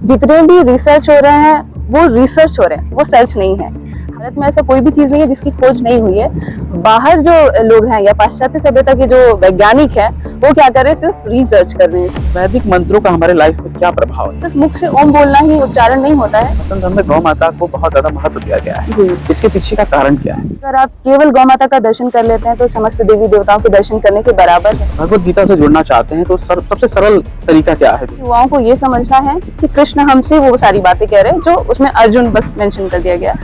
जितने भी रिसर्च हो रहे हैं वो रिसर्च हो रहे हैं, वो सर्च नहीं है। भारत में ऐसा कोई भी चीज नहीं है जिसकी खोज नहीं हुई है। बाहर जो लोग हैं या पाश्चात्य सभ्यता के जो वैज्ञानिक हैं वो क्या कर रहे हैं, सिर्फ रिसर्च कर रहे हैं। वैदिक मंत्रों का हमारे लाइफ में क्या प्रभाव है? सिर्फ मुख से ओम बोलना ही उच्चारण नहीं होता है। सनातन धर्म में गौ माता को बहुत ज्यादा महत्व दिया गया है। जी, इसके पीछे का कारण क्या है? अगर आप केवल गौ माता का दर्शन कर लेते हैं तो समस्त देवी देवताओं के दर्शन करने के बराबर है। भगवत गीता से जुड़ना चाहते हैं तो सबसे सरल तरीका क्या है? युवाओं को ये समझना है कि कृष्ण हमसे वो सारी बातें कह रहे हैं जो उसमें अर्जुन बस मेंशन कर दिया गया।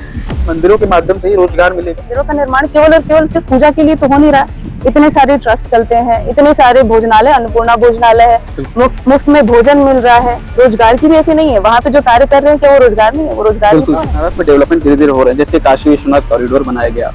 मंदिरों के माध्यम से ही रोजगार मिलेगा। मंदिरों का निर्माण केवल और केवल सिर्फ पूजा के लिए तो हो नहीं रहा। इतने सारे ट्रस्ट चलते हैं, इतने सारे भोजनालय, अन्नपूर्णा भोजनालय है, मुफ्त में भोजन मिल रहा है। रोजगार की भी ऐसे नहीं है, वहाँ पे जो कार्य कर रहे हैं क्या वो रोजगार नहीं है? वो रोजगार बिल्कुल, बनारस में डेवलपमेंट धीरे धीरे हो रहे हैं। जैसे काशी विश्वनाथ कॉरिडोर बनाया गया,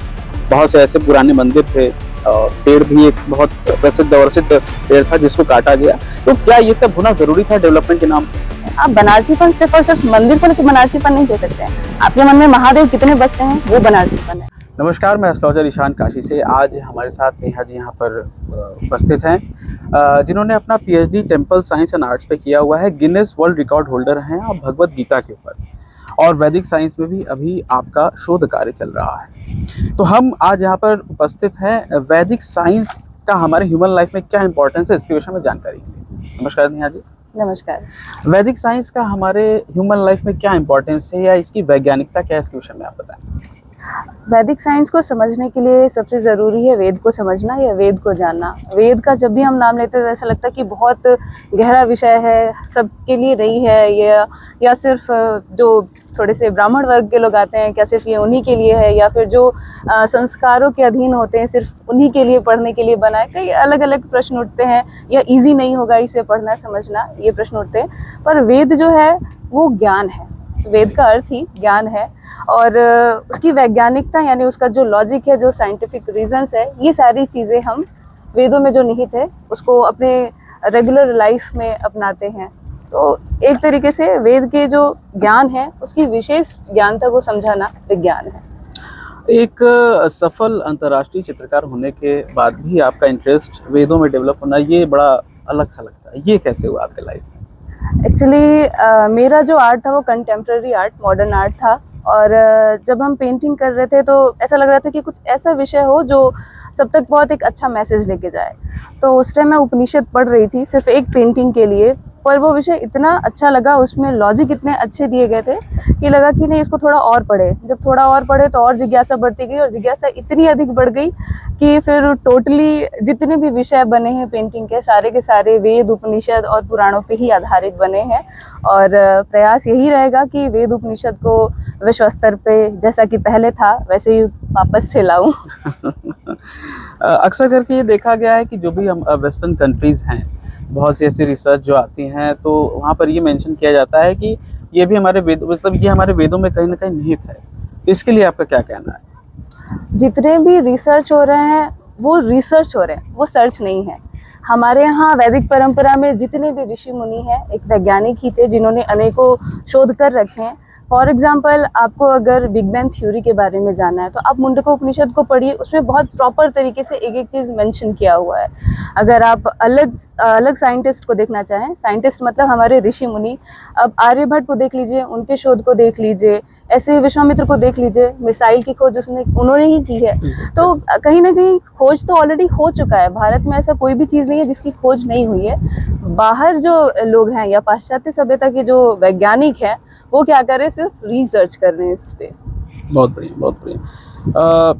बहुत से ऐसे पुराने मंदिर थे, पेड़ भी एक बहुत प्रसिद्ध पेड़ था जिसको काटा गया। तो क्या ये सब होना जरूरी था डेवलपमेंट के नाम पे? आप बनारसीपन सिर्फ और सिर्फ मंदिर को लेकर बनारसीपन नहीं दे सकते हैं। आपके मन में महादेव कितने बसते हैं वो बनारसीपन है। नमस्कार, मैं एस्ट्रोलॉजर ईशान काशी से। आज हमारे साथ नेहा जी यहाँ पर उपस्थित हैं, जिन्होंने अपना PhD temple science and arts पे किया हुआ है। गिनेस वर्ल्ड रिकॉर्ड होल्डर हैं आप भगवत गीता के ऊपर, और वैदिक साइंस में भी अभी आपका शोध कार्य चल रहा है। तो हम आज यहाँ पर उपस्थित हैं वैदिक साइंस का हमारे ह्यूमन लाइफ में क्या इंपॉर्टेंस है इसके विषय में जानकारी के लिए। नमस्कार नेहा जी। नमस्कार। वैदिक साइंस का हमारे ह्यूमन लाइफ में क्या इंपॉर्टेंस है या इसकी वैज्ञानिकता क्या है, इसके विषय में आप बताएं। वैदिक साइंस को समझने के लिए सबसे ज़रूरी है वेद को समझना या वेद को जानना। वेद का जब भी हम नाम लेते हैं तो ऐसा लगता है कि बहुत गहरा विषय है, सबके लिए नहीं है या सिर्फ जो थोड़े से ब्राह्मण वर्ग के लोग आते हैं, क्या सिर्फ ये उन्हीं के लिए है, या फिर जो संस्कारों के अधीन होते हैं सिर्फ उन्हीं के लिए पढ़ने के लिए बना है। कई अलग अलग प्रश्न उठते हैं, या इजी नहीं होगा इसे पढ़ना समझना, ये प्रश्न उठते हैं। पर वेद जो है वो ज्ञान है, वेद का अर्थ ही ज्ञान है, और उसकी वैज्ञानिकता यानी उसका जो लॉजिक है, जो साइंटिफिक रीजंस है, ये सारी चीज़ें हम वेदों में जो निहित है उसको अपने रेगुलर लाइफ में अपनाते हैं। तो एक तरीके से वेद के जो ज्ञान है उसकी विशेष ज्ञानता को समझाना विज्ञान है। एक सफल अंतर्राष्ट्रीय चित्रकार होने के बाद भी आपका इंटरेस्ट वेदों में डेवलप होना, ये बड़ा अलग सा लगता है। ये कैसे हुआ आपके लाइफ में? एक्चुअली मेरा जो आर्ट था वो कंटेम्प्रेरी आर्ट, मॉडर्न आर्ट था, और जब हम पेंटिंग कर रहे थे तो ऐसा लग रहा था कि कुछ ऐसा विषय हो जो सब तक बहुत एक अच्छा मैसेज लेके जाए। तो उस टाइम मैं उपनिषद पढ़ रही थी सिर्फ एक पेंटिंग के लिए, पर वो विषय इतना अच्छा लगा, उसमें लॉजिक इतने अच्छे दिए गए थे कि लगा कि नहीं, इसको थोड़ा और पढ़े। जब थोड़ा और पढ़े तो और जिज्ञासा बढ़ती गई, और जिज्ञासा इतनी अधिक बढ़ गई कि फिर टोटली जितने भी विषय बने हैं पेंटिंग के सारे वेद, उपनिषद और पुराणों पे ही आधारित बने हैं। और प्रयास यही रहेगा कि वेद उपनिषद को विश्व स्तर पे जैसा कि पहले था वैसे ही वापस से लाऊं। अक्सर करके ये देखा गया है कि जो भी हम वेस्टर्न कंट्रीज हैं, बहुत सी ऐसी रिसर्च जो आती हैं तो वहाँ पर ये मेंशन किया जाता है कि ये भी हमारे वेद, मतलब ये हमारे वेदों में कहीं ना कहीं निहित है। इसके लिए आपका क्या कहना है? जितने भी रिसर्च हो रहे हैं वो रिसर्च हो रहे हैं, वो सर्च नहीं है। हमारे यहाँ वैदिक परंपरा में जितने भी ऋषि मुनि हैं एक वैज्ञानिक ही थे जिन्होंने अनेकों शोध कर रखे हैं। फॉर एग्जाम्पल, आपको अगर बिग बैंग थ्योरी के बारे में जानना है तो आप मुंडका उपनिषद को पढ़िए, उसमें बहुत प्रॉपर तरीके से एक एक चीज़ मेंशन किया हुआ है। अगर आप अलग साइंटिस्ट को देखना चाहें, साइंटिस्ट मतलब हमारे ऋषि मुनि, अब आर्यभट्ट को देख लीजिए, उनके शोध को देख लीजिए, ऐसे विश्वामित्र को देख लीजिए, मिसाइल की खोज उन्होंने ही की है। तो कहीं ना कहीं खोज तो ऑलरेडी हो चुका है। भारत में ऐसा कोई भी चीज़ नहीं है जिसकी खोज नहीं हुई है। बाहर जो लोग हैं या पाश्चात्य सभ्यता के जो वैज्ञानिक हैं वो क्या कर रहे हैं, सिर्फ रिसर्च कर रहे हैं इस पे। बहुत बढ़िया, बहुत बढ़िया।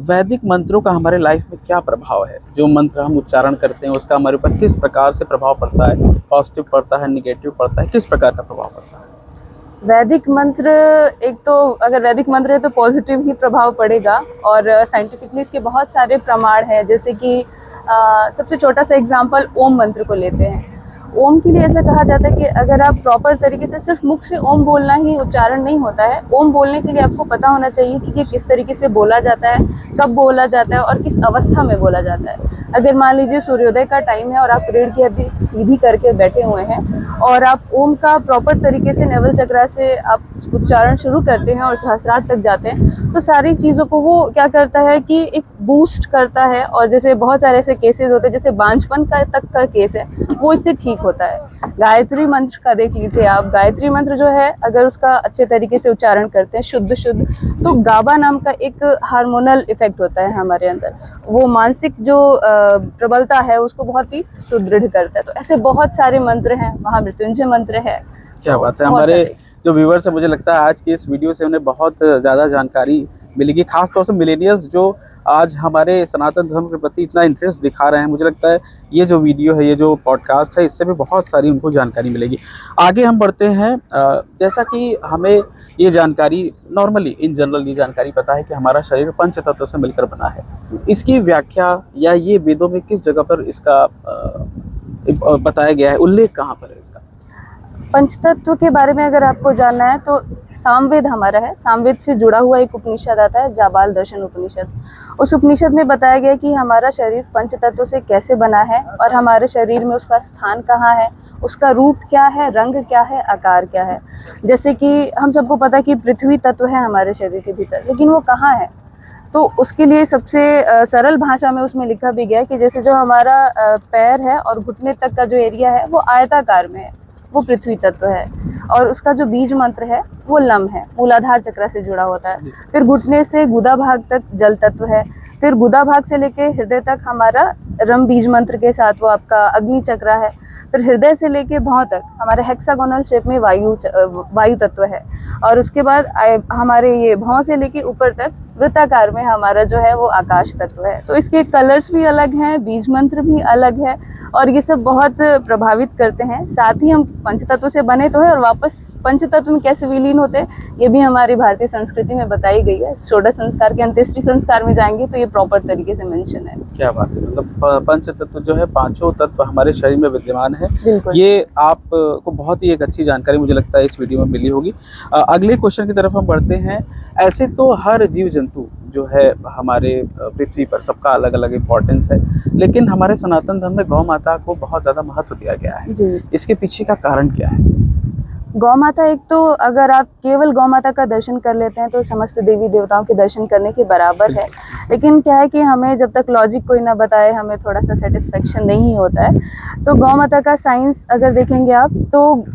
वैदिक मंत्रों का हमारे लाइफ में क्या प्रभाव है? जो मंत्र हम उच्चारण करते हैं उसका हमारे ऊपर किस प्रकार से प्रभाव पड़ता है? पॉजिटिव पड़ता है, निगेटिव पड़ता है, किस प्रकार का प्रभाव पड़ता है? वैदिक मंत्र, एक तो अगर वैदिक मंत्र है तो पॉजिटिव ही प्रभाव पड़ेगा, और साइंटिफिकली इसके बहुत सारे प्रमाण हैं। जैसे कि सबसे छोटा सा एग्जांपल ओम मंत्र को लेते हैं। ओम के लिए ऐसा कहा जाता है कि अगर आप प्रॉपर तरीके से, सिर्फ मुख से ओम बोलना ही उच्चारण नहीं होता है। ओम बोलने के लिए आपको पता होना चाहिए कि ये किस तरीके से बोला जाता है, कब बोला जाता है और किस अवस्था में बोला जाता है। अगर मान लीजिए सूर्योदय का टाइम है और आप रीढ़ की हड्डी सीधी करके बैठे हुए हैं और आप ओम का प्रॉपर तरीके से नेवल चक्रा से आप उच्चारण शुरू करते हैं और सहस्त्रार्थ तक जाते हैं, तो सारी चीज़ों को वो क्या करता है कि एक बूस्ट करता है। और जैसे बहुत सारे ऐसे केसेस होते हैं, जैसे बांझपन का तक का केस है, वो इससे ठीक होता है। गायत्री मंत्र का देख लीजिए आप। गायत्री मंत्र जो है अगर उसका अच्छे तरीके से उच्चारण करते हैं शुद्ध तो गाबा नाम का एक हार्मोनल इफेक्ट होता है हमारे अंदर, वो मानसिक जो प्रबलता है उसको बहुत ही सुदृढ़ करता है। तो ऐसे बहुत सारे मंत्र हैं, महामृत्युंजय मंत्र है। क्या बात है। हमारे जो व्यूवर्स है, मुझे लगता है आज की इस वीडियो से उन्हें बहुत ज़्यादा जानकारी मिलेगी, खास तौर से मिलेनियल्स जो आज हमारे सनातन धर्म के प्रति इतना इंटरेस्ट दिखा रहे हैं। मुझे लगता है ये जो वीडियो है, ये जो पॉडकास्ट है, इससे भी बहुत सारी उनको जानकारी मिलेगी। आगे हम बढ़ते हैं। जैसा कि हमें ये जानकारी नॉर्मली इन जनरल ये जानकारी पता है कि हमारा शरीर पंच तत्व से मिलकर बना है। इसकी व्याख्या या ये वेदों में किस जगह पर इसका बताया गया है, उल्लेख कहाँ पर है इसका? पंचतत्व के बारे में अगर आपको जानना है तो सामवेद हमारा है। सामवेद से जुड़ा हुआ एक उपनिषद आता है, जाबाल दर्शन उपनिषद। उस उपनिषद में बताया गया कि हमारा शरीर पंचतत्व से कैसे बना है और हमारे शरीर में उसका स्थान कहाँ है, उसका रूप क्या है, रंग क्या है, आकार क्या है। जैसे कि हम सबको पता है कि पृथ्वी तत्व है हमारे शरीर के भीतर, लेकिन वो कहाँ है? तो उसके लिए सबसे सरल भाषा में उसमें लिखा भी गया कि जैसे जो हमारा पैर है और घुटने तक का जो एरिया है वो आयताकार में है, वो पृथ्वी तत्व है। और उसका जो बीज मंत्र है वो लम है, मूलाधार चक्र से जुड़ा होता है। फिर घुटने से गुदा भाग तक जल तत्व है। फिर गुदा भाग से लेके हृदय तक हमारा रम बीज मंत्र के साथ वो आपका अग्नि चक्र है। फिर हृदय से लेके भौं तक हमारे हेक्सागोनल शेप में वायु तत्व है। और उसके बाद हमारे ये भौं से लेके ऊपर तक वृत्ताकार में हमारा जो है वो आकाश तत्व है। तो इसके कलर्स भी अलग हैं, बीज मंत्र भी अलग है और ये सब बहुत प्रभावित करते हैं। साथ ही हम पंचतत्व से बने तो है और वापस पंचतत्व में कैसे विलीन होते हैं ये भी हमारी भारतीय संस्कृति में बताई गई है। षोडश संस्कार के अंत्येष्टि संस्कार में जाएंगे तो ये प्रॉपर तरीके से मेंशन है। क्या बात है। मतलब पंचतत्व जो है, पांचों तत्व हमारे शरीर में विद्यमान है। बिल्कुल। ये आपको बहुत ही एक अच्छी जानकारी मुझे लगता है इस वीडियो में मिली होगी। अगले क्वेश्चन की तरफ हम बढ़ते हैं। ऐसे तो हर जीव जंतु जो है हमारे पृथ्वी पर सबका अलग अलग इम्पोर्टेंस है, लेकिन हमारे सनातन धर्म में गौ माता को बहुत ज़्यादा महत्व दिया गया है जी। इसके पीछे का कारण क्या है? गौ माता एक तो अगर आप केवल गौ माता का दर्शन कर लेते हैं तो समस्त देवी देवताओं के दर्शन करने के बराबर है। लेकिन क्या है कि हमें जब तक लॉजिक कोई ना बताए हमें थोड़ा सा सेटिस्फेक्शन नहीं होता है। तो गौ माता का साइंस अगर देखेंगे आप तो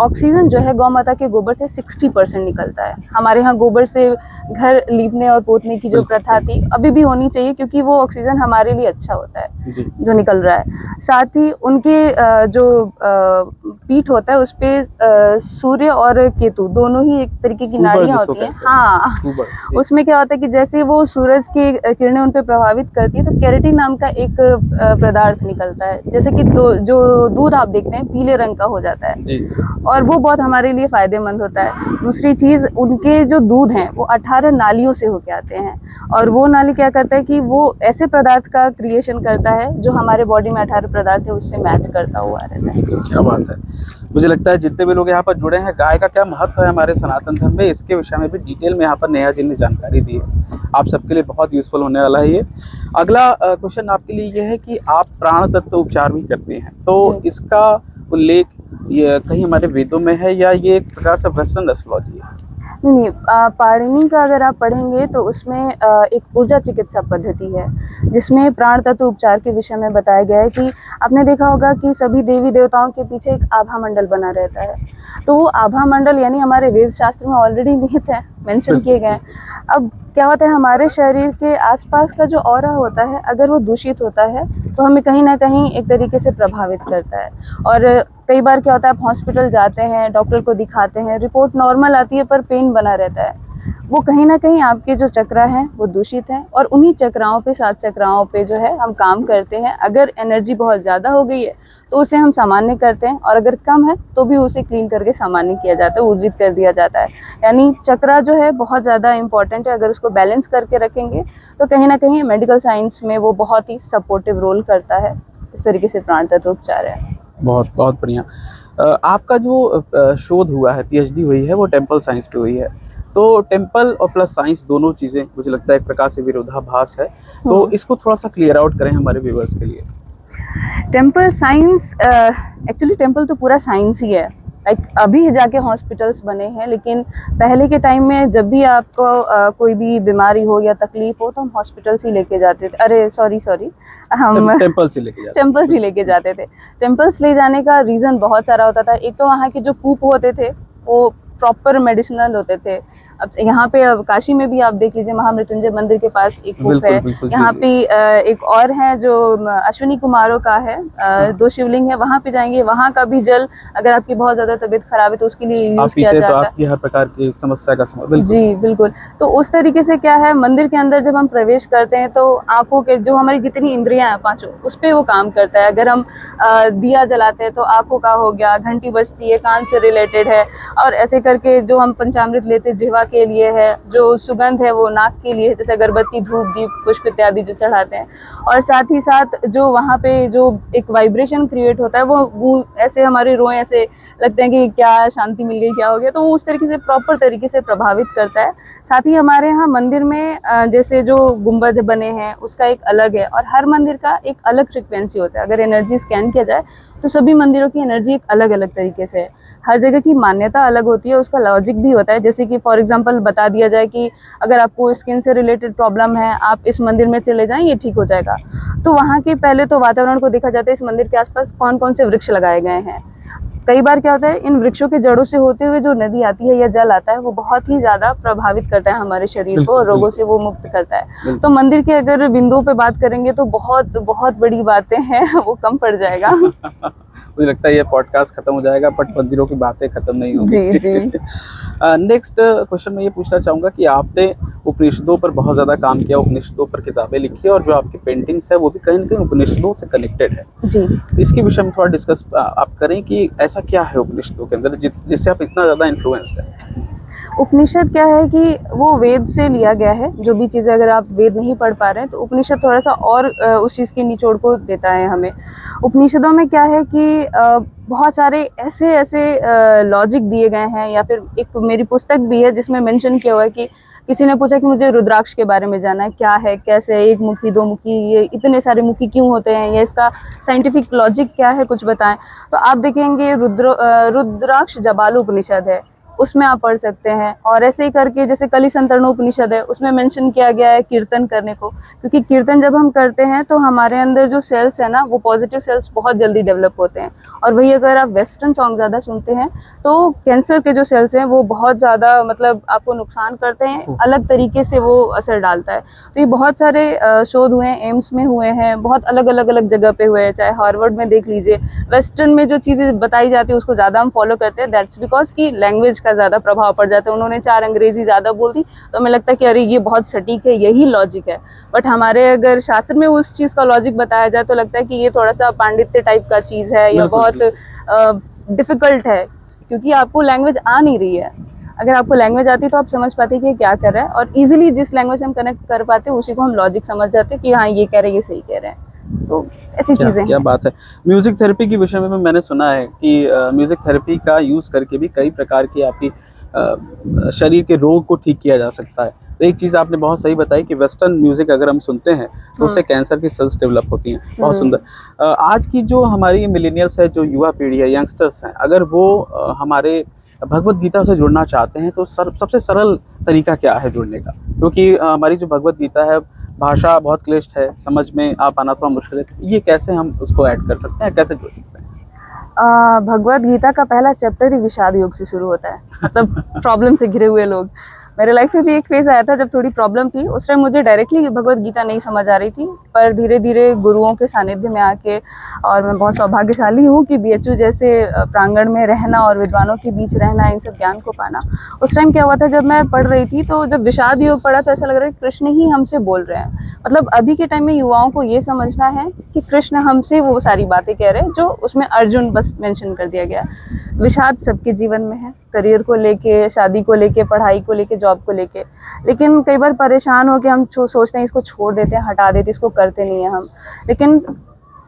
ऑक्सीजन जो है गौ माता के गोबर से 60% निकलता है। हमारे यहाँ गोबर से घर लीपने और पोतने की जो प्रथा थी अभी भी होनी चाहिए, क्योंकि वो ऑक्सीजन हमारे लिए अच्छा होता है जो निकल रहा है। साथ ही उनके जो पीठ होता है उस पे सूर्य और केतु दोनों ही एक तरीके की नाड़ियाँ होती हैं। हाँ, उसमें क्या होता है कि जैसे वो सूरज की किरणें उन पे प्रभावित करती है तो केराटिन नाम का एक पदार्थ निकलता है। जैसे कि जो दूध आप देखते हैं पीले रंग का हो जाता है और वो बहुत हमारे लिए फायदेमंद होता है। दूसरी चीज, उनके जो दूध हैं वो 18 नालियों से होके आते हैं और वो नाली क्या करता है कि वो ऐसे पदार्थ का क्रिएशन करता है जो हमारे बॉडी में 18 पदार्थ है उससे मैच करता हुआ रहता है। क्या बात है। मुझे लगता है जितने भी लोग यहाँ पर जुड़े हैं, गाय का क्या महत्व है हमारे सनातन धर्म में, इसके विषय में भी डिटेल में यहाँ पर नेहा जी ने जानकारी दी है। आप सबके लिए बहुत यूजफुल होने वाला है ये। अगला क्वेश्चन आपके लिए ये है कि आप प्राण तत्व उपचार भी करते हैं, तो इसका उल्लेख ये कहीं हमारे वेदों में है या ये एक प्रकार से वेस्टर्न एस्ट्रोलॉजी है? नहीं, पाणिनि का अगर आप पढ़ेंगे तो उसमें एक ऊर्जा चिकित्सा पद्धति है जिसमें प्राण तत्व उपचार के विषय में बताया गया है कि आपने देखा होगा कि सभी देवी देवताओं के पीछे एक आभा मंडल बना रहता है। तो वो आभा मंडल यानी हमारे वेद शास्त्र में ऑलरेडी निहित है, मेंशन किए गए हैं। अब क्या होता है, हमारे शरीर के आसपास का जो ऑरा होता है अगर वो दूषित होता है तो हमें कहीं ना कहीं एक तरीके से प्रभावित करता है। और कई बार क्या होता है, आप हॉस्पिटल जाते हैं, डॉक्टर को दिखाते हैं, रिपोर्ट नॉर्मल आती है पर पेन बना रहता है। वो कहीं ना कहीं आपके जो चक्रा हैं वो दूषित हैं और उन्हीं चक्राओं पे, 7 चक्राओं पे जो है हम काम करते हैं। अगर एनर्जी बहुत ज़्यादा हो गई है तो उसे हम सामान्य करते हैं और अगर कम है तो भी उसे क्लीन करके सामान्य किया जाता है, ऊर्जित कर दिया जाता है। यानी चक्रा जो है बहुत ज़्यादा इंपॉर्टेंट है। अगर उसको बैलेंस करके रखेंगे तो कहीं ना कहीं मेडिकल साइंस में वो बहुत ही सपोर्टिव रोल करता है। इस तरीके से प्राण तत्व उपचार है। बहुत बहुत बढ़िया। आपका जो शोध हुआ है, पीएचडी हुई है, वो टेम्पल साइंस पे हुई है। तो टेम्पल और प्लस साइंस दोनों चीज़ें मुझे लगता है एक प्रकार से विरोधाभास है, तो इसको थोड़ा सा क्लियर आउट करें हमारे व्यूअर्स के लिए। टेम्पल साइंस, एक्चुअली टेम्पल तो पूरा साइंस ही है। लाइक अभी जाके हॉस्पिटल्स बने हैं, लेकिन पहले के टाइम में जब भी आपको कोई भी बीमारी हो या तकलीफ हो तो हम हॉस्पिटल्स ही लेके जाते थे, अरे सॉरी हम टेम्पल से लेके जाते टेम्पल्स ही लेके जाते थे। टेम्पल्स ले जाने का रीज़न बहुत सारा होता था। एक तो वहाँ के जो कूप होते थे वो प्रॉपर मेडिसिनल होते थे। अब यहाँ पे अब काशी में भी आप देख लीजिए, महामृत्युंजय मंदिर के पास एक कूप बिल्कुल, है। बिल्कुल, जी, यहाँ जी। पे एक और है जो अश्विनी कुमारों का है, हाँ। 2 शिवलिंग है, वहाँ पे जाएंगे, वहाँ का भी जल अगर आपकी बहुत ज़्यादा तबीयत खराब है तो उसके लिए आप यूज़ किया पीते हैं तो जाता है। आपकी हर प्रकार की समस्या का बिल्कुल। जी, बिल्कुल। तो उस तरीके से क्या है, मंदिर के अंदर जब हम प्रवेश करते हैं तो आँखों के जो हमारी जितनी इंद्रियाँ हैं पाँचों, उस पे वो काम करता है। अगर हम दिया जलाते हैं तो आँखों का हो गया, घंटी बजती है कान से रिलेटेड है, और ऐसे करके जो हम पंचामृत लेते हैं जिह्वा के लिए है, जो सुगंध है वो नाक के लिए है, जैसे अगरबत्ती, धूप, दीप, पुष्प इत्यादि जो चढ़ाते हैं। और साथ ही साथ जो वहाँ पे जो एक वाइब्रेशन क्रिएट होता है वो ऐसे हमारे रोए ऐसे लगते हैं कि क्या शांति मिल गई, क्या हो गया, तो वो उस तरीके से प्रॉपर तरीके से प्रभावित करता है। साथ ही हमारे यहाँ मंदिर में जैसे जो गुंबद बने हैं उसका एक अलग है, और हर मंदिर का एक अलग फ्रिक्वेंसी होता है। अगर एनर्जी स्कैन किया जाए तो सभी मंदिरों की एनर्जी एक अलग अलग तरीके से है। हर जगह की मान्यता अलग होती है, उसका लॉजिक भी होता है। जैसे कि फॉर एग्जांपल बता दिया जाए कि अगर आपको स्किन से रिलेटेड प्रॉब्लम है, आप इस मंदिर में चले जाएं, ये ठीक हो जाएगा। तो वहाँ के पहले तो वातावरण को देखा जाता है, इस मंदिर के आसपास कौन कौन से वृक्ष लगाए गए हैं। कई बार क्या होता है, इन वृक्षों के जड़ों से होते हुए जो नदी आती है या जल आता है वो बहुत ही ज्यादा प्रभावित करता है हमारे शरीर को, और रोगों से वो मुक्त करता है। तो मंदिर के अगर बिंदुओं पे बात करेंगे तो बहुत बहुत बड़ी बातें हैं, वो कम पड़ जाएगा। मुझे लगता है ये पॉडकास्ट खत्म हो जाएगा बट मंदिरों की बातें खत्म नहीं होंगी। जी जी। नेक्स्ट क्वेश्चन मैं ये पूछना चाहूँगा कि आपने उपनिषदों पर बहुत ज़्यादा काम किया, उपनिषदों पर किताबें लिखी, और जो आपकी पेंटिंग्स है वो भी कहीं न कहीं उपनिषदों से कनेक्टेड है। जी, इसके विषय में थोड़ा डिस्कस आप करें कि ऐसा क्या है उपनिषदों के अंदर जिससे आप इतना ज़्यादा इन्फ्लुएंस्ड हैं? उपनिषद क्या है कि वो वेद से लिया गया है। जो भी चीज़ें अगर आप वेद नहीं पढ़ पा रहे हैं तो उपनिषद थोड़ा सा और उस चीज़ की निचोड़ को देता है हमें। उपनिषदों में क्या है कि बहुत सारे ऐसे ऐसे लॉजिक दिए गए हैं, या फिर एक मेरी पुस्तक भी है जिसमें मेंशन किया हुआ है कि किसी ने पूछा कि मुझे रुद्राक्ष के बारे में जानना है, क्या है, कैसे है, एक मुखी, दो मुखी, ये इतने सारे मुखी क्यों होते हैं, या इसका साइंटिफिक लॉजिक क्या है, कुछ बताएं। तो आप देखेंगे रुद्राक्ष जबालू उपनिषद है, उसमें आप पढ़ सकते हैं। और ऐसे ही करके जैसे कली संतरणों उपनिषद है, उसमें मेंशन किया गया है कीर्तन करने को, क्योंकि कीर्तन जब हम करते हैं तो हमारे अंदर जो सेल्स है ना, वो पॉजिटिव सेल्स बहुत जल्दी डेवलप होते हैं। और वही अगर आप वेस्टर्न सॉन्ग ज़्यादा सुनते हैं तो कैंसर के जो सेल्स हैं वो बहुत ज़्यादा मतलब आपको नुकसान करते हैं, अलग तरीके से वो असर डालता है। तो ये बहुत सारे शोध हुए हैं, एम्स में हुए हैं, बहुत अलग अलग जगह पे हुए हैं, चाहे हार्वर्ड में देख लीजिए। वेस्टर्न में जो चीज़ें बताई जाती है उसको ज़्यादा हम फॉलो करते हैं, दैट्स बिकॉज की लैंग्वेज का ज़्यादा प्रभाव पड़ जाता है। उन्होंने 4 अंग्रेजी ज़्यादा बोल दी तो हमें लगता है कि अरे ये बहुत सटीक है, यही लॉजिक है। बट हमारे अगर शास्त्र में उस चीज़ का लॉजिक बताया जाए तो लगता है कि ये थोड़ा सा पांडित्य टाइप का चीज़ है, या बहुत डिफ़िकल्ट है, क्योंकि आपको लैंग्वेज आ नहीं रही है। अगर आपको लैंग्वेज आती तो आप समझ पाते कि ये क्या कर रहा है, और इजीली जिस लैंग्वेज से हम कनेक्ट कर पाते हैं उसी को हम लॉजिक समझ जाते हैं कि हाँ ये कह रहे हैं, ये सही कह रहे हैं। तो ऐसी चीज़ें क्या हैं। बात है। म्यूजिक थेरेपी के विषय में भी मैंने सुना है कि म्यूजिक थेरेपी का यूज़ करके भी कई प्रकार की आपकी शरीर के रोग को ठीक किया जा सकता है। तो एक चीज़ आपने बहुत सही बताई कि वेस्टर्न म्यूजिक अगर हम सुनते हैं तो उससे कैंसर की सेल्स डेवलप होती हैं। बहुत सुंदर। आज की जो हमारी मिलेनियल्स है, जो युवा पीढ़ी है, यंगस्टर्स हैं, अगर वो हमारे भगवत गीता से जुड़ना चाहते हैं तो सबसे सरल तरीका क्या है जुड़ने का? क्योंकि हमारी जो भगवत गीता है, भाषा बहुत क्लिष्ट है, समझ में आ पाना थोड़ा मुश्किल है। ये कैसे हम उसको ऐड कर सकते हैं, कैसे जुड़ सकते हैं? भगवत गीता का पहला चैप्टर ही विषाद योग से शुरू होता है, मतलब प्रॉब्लम से घिरे हुए लोग। मेरे लाइफ में भी एक फेज आया था जब थोड़ी प्रॉब्लम थी, उस टाइम मुझे डायरेक्टली भगवत गीता नहीं समझ आ रही थी, पर धीरे धीरे गुरुओं के सानिध्य में आके, और मैं बहुत सौभाग्यशाली हूँ कि बीएचयू जैसे प्रांगण में रहना और विद्वानों के बीच रहना, इन सब ज्ञान को पाना। उस टाइम क्या हुआ था, जब मैं पढ़ रही थी तो जब विषाद योग पढ़ा तो ऐसा लग रहा है कृष्ण ही हमसे बोल रहे हैं। मतलब अभी के टाइम में युवाओं को ये समझना है कि कृष्ण हमसे वो सारी बातें कह रहे हैं जो उसमें अर्जुन बस मेंशन कर दिया गया। विषाद सबके जीवन में है, करियर को लेके, शादी को लेके, पढ़ाई को लेके, जॉब को लेके। लेकिन कई बार परेशान होकर हम सोचते हैं इसको छोड़ देते हैं, हटा देते हैं, इसको करते नहीं है हम। लेकिन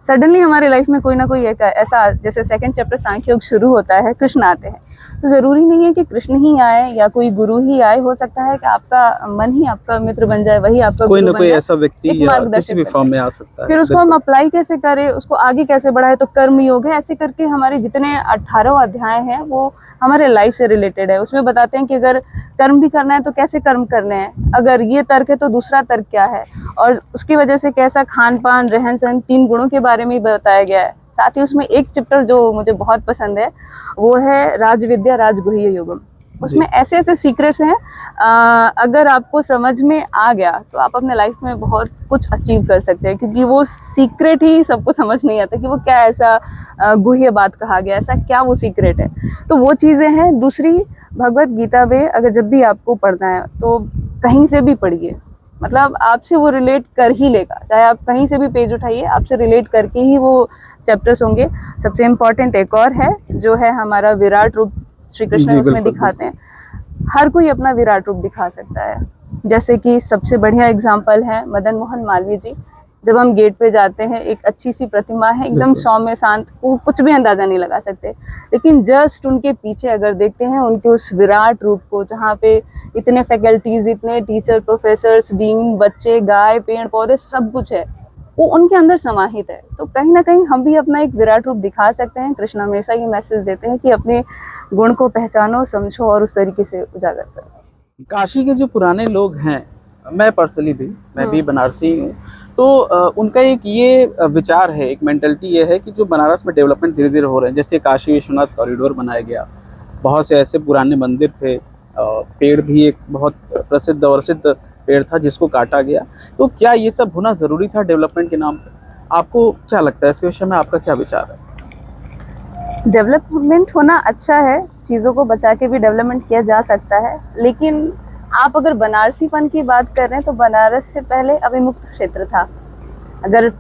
सडनली हमारे लाइफ में कोई ना कोई एक ऐसा, जैसे सेकंड चैप्टर सांख्य योग शुरू होता है, कृष्ण आते हैं, तो ज़रूरी नहीं है कि कृष्ण ही आए या कोई गुरु ही आए, हो सकता है कि आपका मन ही आपका मित्र बन जाए, वही आपका कोई गुरु ना बन कोई जाए, ऐसा व्यक्ति एक या मार्गदर्शक किसी भी बन फॉर्म जाए। में आ सकता है। फिर उसको हम बिल्कुल। अप्लाई कैसे करें, उसको आगे कैसे बढ़ाएं, तो कर्म योग है, ऐसे करके हमारे जितने 18 अध्याय हैं वो हमारे लाइफ से रिलेटेड है। उसमें बताते हैं कि अगर कर्म भी करना है तो कैसे कर्म करने हैं, अगर ये तर्क है तो दूसरा तर्क क्या है, और उसकी वजह से कैसा खान पान रहन सहन 3 गुणों के बारे में बताया गया है। साथ ही उसमें एक चैप्टर जो मुझे बहुत पसंद है वो है राजविद्या राजगुह्य योगम। उसमें ऐसे ऐसे सीक्रेट्स हैं, अगर आपको समझ में आ गया तो आप अपने लाइफ में बहुत कुछ अचीव कर सकते हैं, क्योंकि वो सीक्रेट ही सबको समझ नहीं आता कि वो क्या ऐसा गुह्य बात कहा गया, ऐसा क्या वो सीक्रेट है। तो वो चीज़ें हैं। दूसरी, भगवत गीता में अगर जब भी आपको पढ़ना है तो कहीं से भी पढ़िए, मतलब आपसे वो रिलेट कर ही लेगा, चाहे आप कहीं से भी पेज उठाइए, आपसे रिलेट करके ही वो चैप्टर्स होंगे। सबसे इम्पोर्टेंट एक और है जो है हमारा विराट रूप, श्री कृष्ण जी, उसमें बिल्कुल, दिखाते हैं। हर कोई अपना विराट रूप दिखा सकता है। जैसे कि सबसे बढ़िया एग्जाम्पल है मदन मोहन मालवीय जी। जब हम गेट पे जाते हैं, एक अच्छी सी प्रतिमा है, एकदम बिल्कुल। सौम्य शांत, वो कुछ भी अंदाजा नहीं लगा सकते, लेकिन जस्ट उनके पीछे अगर देखते हैं उनके उस विराट रूप को, जहाँ पे इतने फैकल्टीज, इतने टीचर, प्रोफेसर्स, डीन, बच्चे, गाय, पेड़ पौधे, सब कुछ है, वो उनके अंदर समाहित है। तो कहीं ना कहीं हम भी अपना एक विराट रूप दिखा सकते हैं। कृष्ण हमेशा ये मैसेज देते हैं कि अपने गुण को पहचानो, समझो और उस तरीके से उजागर करो। काशी के जो पुराने लोग हैं, मैं पर्सनली भी, मैं भी बनारसी हूँ, तो उनका एक ये विचार है, एक मेंटलिटी ये है कि जो बनारस में डेवलपमेंट धीरे धीरे हो रहे हैं, जैसे काशी विश्वनाथ कॉरिडोर बनाया गया, बहुत से ऐसे पुराने मंदिर थे, पेड़ भी एक बहुत प्रसिद्ध और सिद्ध पेड़ था जिसको काटा गया। तो क्या ये सब होना ज़रूरी था डेवलपमेंट के नाम पे? आपको क्या लगता है इस विषय में, आपका क्या विचार है? डेवलपमेंट होना अच्छा है, चीज़ों को बचा के भी डेवलपमेंट किया जा सकता है, लेकिन आप अगर बनारसीपन की बात कर रहे हैं तो बनारस से पहले अविमुक्त क्षेत्र था। अगर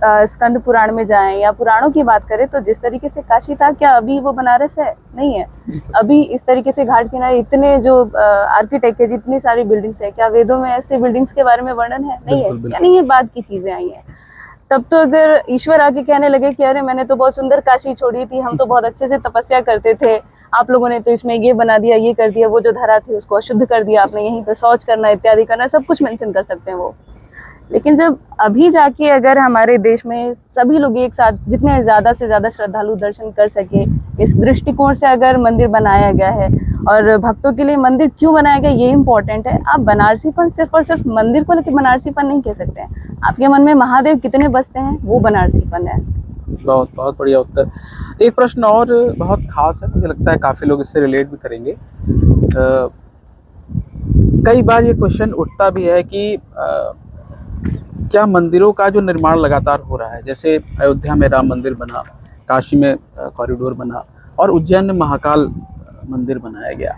स्कंद पुराण में जाएं या पुराणों की बात करें तो जिस तरीके से काशी था, क्या अभी वो बनारस है? नहीं है। अभी इस तरीके से घाट किनारे इतने जो आर्किटेक्ट है, जितनी सारी बिल्डिंग्स है, क्या वेदों में ऐसे बिल्डिंग्स के बारे में वर्णन है? नहीं है। यानी ये बात की चीजें आई हैं। तब तो अगर ईश्वर आके कहने लगे कि अरे मैंने तो बहुत सुंदर काशी छोड़ी थी, हम तो बहुत अच्छे से तपस्या करते थे, आप लोगों ने तो इसमें ये बना दिया, ये कर दिया, वो जो धरा थी उसको अशुद्ध कर दिया आपने, यहीं पर शौच करना इत्यादि करना, सब कुछ मेंशन कर सकते हैं वो। लेकिन जब अभी जाके अगर हमारे देश में सभी लोग एक साथ जितने ज़्यादा से ज़्यादा श्रद्धालु दर्शन कर सके, इस दृष्टिकोण से अगर मंदिर बनाया गया है, और भक्तों के लिए मंदिर क्यों बनाया गया ये इम्पोर्टेंट है। आप बनारसीपन सिर्फ और सिर्फ मंदिर को लेकर बनारसीपन नहीं कह सकते हैं। आपके मन में महादेव कितने बसते हैं, वो बनारसीपन है। बहुत बहुत बढ़िया उत्तर। एक प्रश्न और बहुत खास है, मुझे लगता है काफ़ी लोग इससे रिलेट भी करेंगे। कई बार ये क्वेश्चन उठता भी है कि क्या मंदिरों का जो निर्माण लगातार हो रहा है, जैसे अयोध्या में राम मंदिर बना, काशी में कॉरिडोर बना, और उज्जैन में महाकाल मंदिर बनाया गया,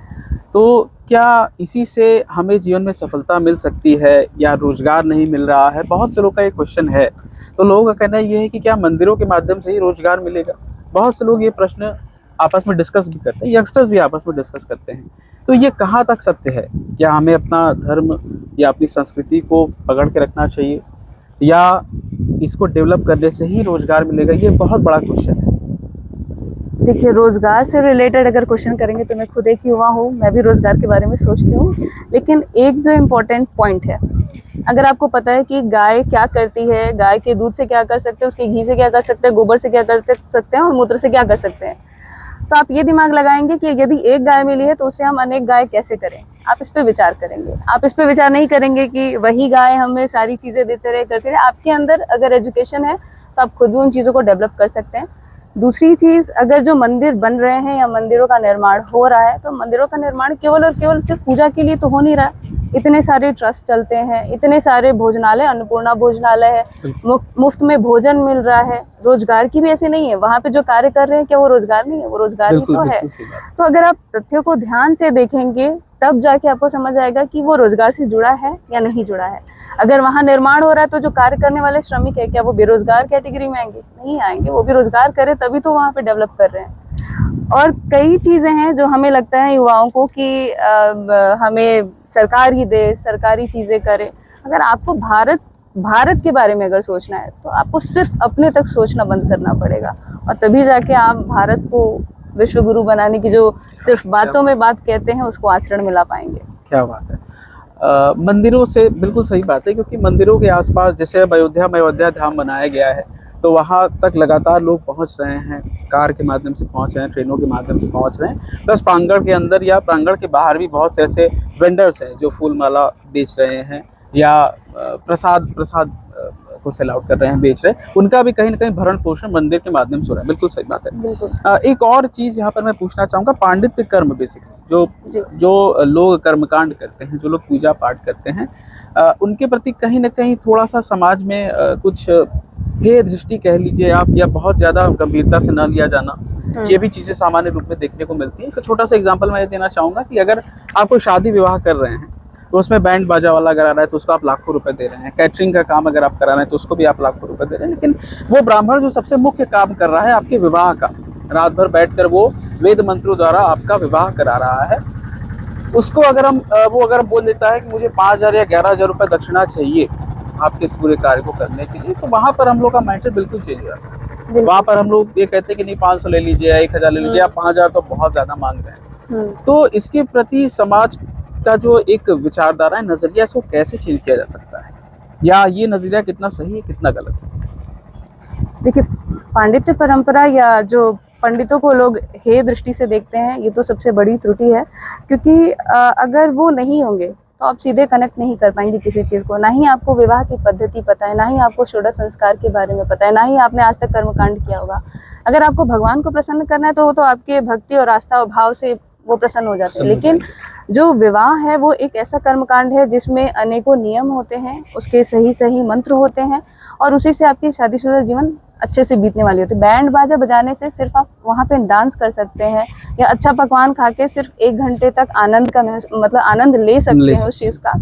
तो क्या इसी से हमें जीवन में सफलता मिल सकती है या रोजगार नहीं मिल रहा है? बहुत से लोग का ये क्वेश्चन है। तो लोगों का कहना ये है कि क्या मंदिरों के माध्यम से ही रोजगार मिलेगा? बहुत से लोग ये प्रश्न आपस में डिस्कस भी करते हैं, यंगस्टर्स भी आपस में डिस्कस करते हैं। तो ये कहाँ तक सत्य है? क्या हमें अपना धर्म या अपनी संस्कृति को पकड़ के रखना चाहिए, या इसको डेवलप करने से ही रोजगार मिलेगा? ये बहुत बड़ा क्वेश्चन है। देखिए, रोजगार से रिलेटेड अगर क्वेश्चन करेंगे तो मैं खुद एक युवा हूँ, मैं भी रोजगार के बारे में सोचती हूँ। लेकिन एक जो इम्पोर्टेंट पॉइंट है, अगर आपको पता है कि गाय क्या करती है, गाय के दूध से क्या कर सकते हैं, उसके घी से क्या कर सकते हैं, गोबर से क्या कर सकते हैं, और मूत्र से क्या कर सकते हैं, तो आप ये दिमाग लगाएंगे कि यदि एक गाय मिली है तो उसे हम अनेक गाय कैसे करें। आप इस पे विचार करेंगे। आप इस पे विचार नहीं करेंगे कि वही गाय हमें सारी चीज़ें देते रहे, करते रहे। आपके अंदर अगर एजुकेशन है तो आप खुद भी उन चीज़ों को डेवलप कर सकते हैं। दूसरी चीज़, अगर जो मंदिर बन रहे हैं या मंदिरों का निर्माण हो रहा है, तो मंदिरों का निर्माण केवल और केवल सिर्फ पूजा के लिए तो हो नहीं रहा। इतने सारे ट्रस्ट चलते हैं, इतने सारे भोजनालय, अन्नपूर्णा भोजनालय है, मुफ्त में भोजन मिल रहा है। रोजगार की भी ऐसे नहीं है, वहाँ पे जो कार्य कर रहे हैं क्या वो रोजगार नहीं है? वो रोजगार ही तो है। तो अगर आप तथ्यों को ध्यान से देखेंगे तब जाके आपको समझ आएगा कि वो रोजगार से जुड़ा है या नहीं जुड़ा है। अगर वहाँ निर्माण हो रहा है तो जो कार्य करने वाले श्रमिक है, क्या वो बेरोजगार कैटेगरी में आएंगे? नहीं आएंगे। वो भी रोजगार करे तभी तो वहाँ पे डेवलप कर रहे हैं। और कई चीजें हैं जो हमें लगता है युवाओं को कि हमें सरकार ही दे, सरकारी चीजें करे। अगर आपको भारत के बारे में अगर सोचना है तो आपको सिर्फ अपने तक सोचना बंद करना पड़ेगा, और तभी जाके आप भारत को विश्व गुरु बनाने की जो सिर्फ बातों में बात कहते हैं उसको आचरण में ला पाएंगे। क्या बात है। मंदिरों से बिल्कुल सही बात है, क्योंकि मंदिरों के आसपास जैसे अब अयोध्या में अयोध्या धाम बनाया गया है, तो वहाँ तक लगातार लोग पहुँच रहे हैं, कार के माध्यम से पहुँच रहे हैं, ट्रेनों के माध्यम से पहुँच रहे हैं। प्लस प्रांगण के अंदर या प्रांगण के बाहर भी बहुत से ऐसे वेंडर्स हैं जो फूल माला बेच रहे हैं या प्रसाद को सेल आउट कर रहे हैं, बेच रहे हैं। उनका भी कहीं ना कहीं भरण पोषण मंदिर के माध्यम से हो रहा है। बिल्कुल सही बात है। बिल्कुल। एक और चीज़ यहाँ पर मैं पूछना चाहूँगा, पांडित्य कर्म बेसिकली जो लोग कर्मकांड करते हैं, जो लोग पूजा पाठ करते हैं, उनके प्रति कहीं ना कहीं थोड़ा सा समाज में कुछ हे दृष्टि कह लीजिए आप, या बहुत ज़्यादा गंभीरता से न लिया जाना, ये भी चीज़ें सामान्य रूप में देखने को मिलती हैं। इसका छोटा सा एग्जांपल मैं ये देना चाहूँगा कि अगर आप कोई शादी विवाह कर रहे हैं तो उसमें बैंड बाजा वाला अगर आ रहा है तो उसको आप लाखों रुपए दे रहे हैं, कैटरिंग का काम अगर आप करा रहे हैं तो उसको भी आप लाखों रुपए दे रहे हैं। लेकिन वो ब्राह्मण जो सबसे मुख्य काम कर रहा है आपके विवाह का, रात भर बैठकर वो वेद मंत्रों द्वारा आपका विवाह करा रहा है, उसको अगर हम अगर बोल देता है कि मुझे 5,000 या 11,000 रुपये दक्षिणा चाहिए आपके इस पूरे कार्य को करने के लिए, तो वहाँ पर हम लोग का माइंडसेट बिल्कुल चेंज हो जाता है। वहाँ पर हम लोग ये कहते हैं कि नहीं 500 ले लीजिए या 1,000 ले लीजिए, या 5,000 तो बहुत ज्यादा मांग रहे हैं। तो इसके प्रति समाज का जो एक विचारधारा है, नजरिया, इसको कैसे चेंज किया जा सकता है, या ये नजरिया कितना सही है कितना गलत है? देखिए, पांडित्य परंपरा या जो पंडितों को लोग हे दृष्टि से देखते हैं, ये तो सबसे बड़ी त्रुटि है। क्योंकि अगर वो नहीं होंगे तो आप सीधे कनेक्ट नहीं कर पाएंगे किसी चीज़ को। ना ही आपको विवाह की पद्धति पता है, ना ही आपको षोडश संस्कार के बारे में पता है, ना ही आपने आज तक कर्मकांड किया होगा। अगर आपको भगवान को प्रसन्न करना है तो वो तो आपके भक्ति और आस्था और भाव से वो प्रसन्न हो जाते हैं। लेकिन जो विवाह है वो एक ऐसा कर्मकांड है जिसमें अनेकों नियम होते हैं, उसके सही सही मंत्र होते हैं, और उसी से आपकी शादीशुदा जीवन अच्छे से बीतने वाली होती है। बैंड बाजा बजाने से सिर्फ आप वहाँ पे डांस कर सकते हैं या अच्छा पकवान खा के सिर्फ 1 घंटे तक आनंद का मतलब आनंद ले सकते हैं उस चीज़ का।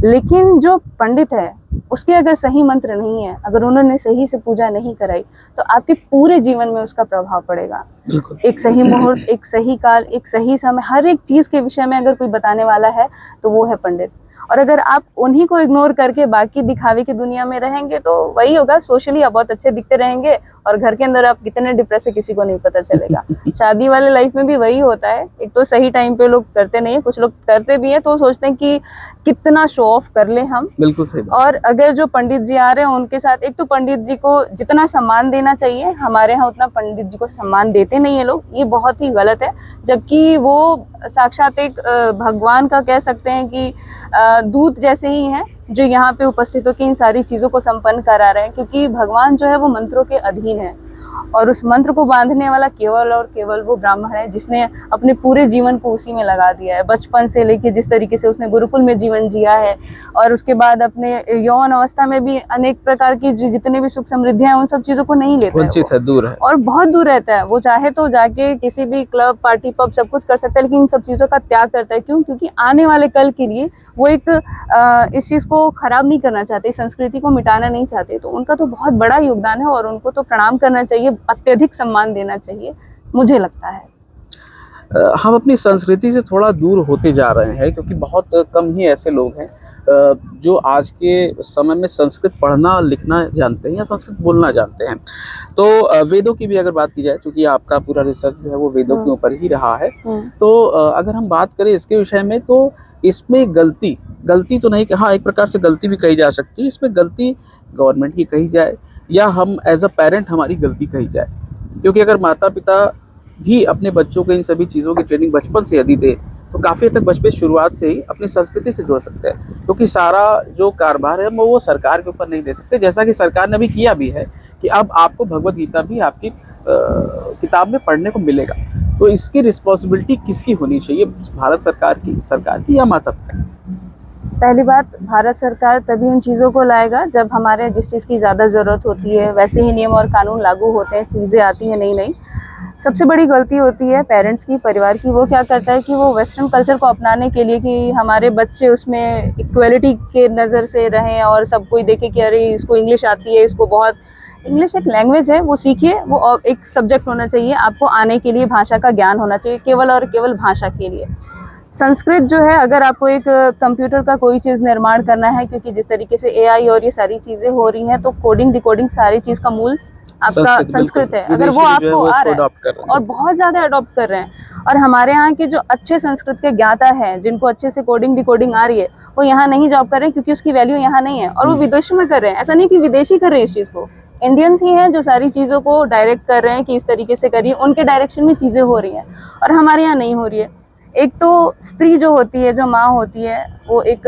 लेकिन जो पंडित है उसके अगर सही मंत्र नहीं है, अगर उन्होंने सही से पूजा नहीं कराई, तो आपके पूरे जीवन में उसका प्रभाव पड़ेगा। एक सही मुहूर्त, एक सही काल, एक सही समय, हर एक चीज़ के विषय में अगर कोई बताने वाला है तो वो है पंडित। और अगर आप उन्हीं को इग्नोर करके बाकी दिखावे की दुनिया में रहेंगे तो वही होगा, सोशली आप बहुत अच्छे दिखते रहेंगे और घर के अंदर आप कितने डिप्रेस है किसी को नहीं पता चलेगा। शादी वाले लाइफ में भी वही होता है। एक तो सही टाइम पे लोग करते नहीं है, कुछ लोग करते भी हैं तो सोचते हैं कि कितना शो ऑफ कर ले हम। बिल्कुल सही बात। और अगर जो पंडित जी आ रहे हैं उनके साथ, एक तो पंडित जी को जितना सम्मान देना चाहिए हमारे यहाँ उतना पंडित जी को सम्मान देते नहीं है लोग, ये बहुत ही गलत है। जबकि वो साक्षात एक भगवान का कह सकते हैं कि दूत जैसे ही हैं जो यहाँ पे उपस्थित होकर इन सारी चीज़ों को संपन्न करा रहे हैं। क्योंकि भगवान जो है वो मंत्रों के अधीन है और उस मंत्र को बांधने वाला केवल और केवल वो ब्राह्मण है जिसने अपने पूरे जीवन को उसी में लगा दिया है। बचपन से लेके जिस तरीके से उसने गुरुकुल में जीवन जिया है और उसके बाद अपने यौवन अवस्था में भी अनेक प्रकार की जितने भी सुख समृद्धियां हैं उन सब चीज़ों को नहीं लेता, वंचित है, दूर है और बहुत दूर रहता है। वो चाहे तो जाके किसी भी क्लब, पार्टी, पब सब कुछ कर सकता है, लेकिन इन सब चीज़ों का त्याग करता है। क्यों? क्योंकि आने वाले कल के लिए वो एक इस चीज़ को खराब नहीं करना चाहते, संस्कृति को मिटाना नहीं चाहते। तो उनका तो बहुत बड़ा योगदान है और उनको तो प्रणाम करना चाहिए, अत्यधिक सम्मान देना चाहिए, मुझे लगता है। हम अपनी संस्कृति से थोड़ा दूर होते जा रहे हैं क्योंकि बहुत कम ही ऐसे लोग हैं जो आज के समय में संस्कृत पढ़ना लिखना जानते हैं या संस्कृत बोलना जानते हैं। तो वेदों की भी अगर बात की जाए, चूँकि आपका पूरा रिसर्च जो है वो वेदों के ऊपर ही रहा है, तो अगर हम बात करें इसके विषय में तो इसमें गलती तो नहीं, हाँ एक प्रकार से गलती भी कही जा सकती है। इसमें गलती गवर्नमेंट की कही जाए या हम एज अ पेरेंट हमारी गलती कही जाए, क्योंकि अगर माता पिता भी अपने बच्चों को इन सभी चीज़ों की ट्रेनिंग बचपन से यदि दे तो काफ़ी हद तक बचपन शुरुआत से ही अपनी संस्कृति से जुड़ सकते हैं। क्योंकि सारा जो कारोबार है वो सरकार के ऊपर नहीं दे सकते, जैसा कि सरकार ने भी किया भी है कि अब आपको भगवद गीता भी आपकी किताब में पढ़ने को मिलेगा। तो इसकी रिस्पॉन्सिबिलिटी किसकी होनी चाहिए, भारत सरकार की या माता पिता? पहली बात, भारत सरकार तभी उन चीज़ों को लाएगा जब हमारे जिस चीज़ की ज़्यादा ज़रूरत होती है वैसे ही नियम और कानून लागू होते हैं, चीज़ें आती हैं नई। सबसे बड़ी गलती होती है पेरेंट्स की, परिवार की। वो क्या करता है कि वो वेस्टर्न कल्चर को अपनाने के लिए कि हमारे बच्चे उसमें इक्वलिटी के नज़र से रहें और सब कोई देखे कि अरे इसको इंग्लिश आती है, इसको बहुत, इंग्लिश एक लैंग्वेज है, वो सीखिए, वो एक सब्जेक्ट होना चाहिए आपको आने के लिए, भाषा का ज्ञान होना चाहिए केवल और केवल भाषा के लिए। संस्कृत जो है, अगर आपको एक कंप्यूटर का कोई चीज़ निर्माण करना है, क्योंकि जिस तरीके से AI और ये सारी चीज़ें हो रही हैं तो कोडिंग डिकोडिंग सारी चीज़ का मूल आपका संस्कृत है, अगर वो आपको आ रहा है और बहुत ज्यादा अडॉप्ट कर रहे हैं, और हमारे यहाँ के जो अच्छे संस्कृत के ज्ञाता हैं, जिनको अच्छे से कोडिंग डिकोडिंग आ रही है, वो यहाँ नहीं जॉब कर रहे हैं क्योंकि उसकी वैल्यू यहाँ नहीं है, और वो विदेशों में कर रहे हैं। ऐसा नहीं कि विदेशी कर रहे हैं इस चीज को, इंडियंस ही हैं जो सारी चीजों को डायरेक्ट कर रहे हैं कि इस तरीके से करिए, उनके डायरेक्शन में चीजें हो रही हैं और हमारे यहाँ नहीं हो रही है। एक तो स्त्री जो होती है, जो माँ होती है, वो एक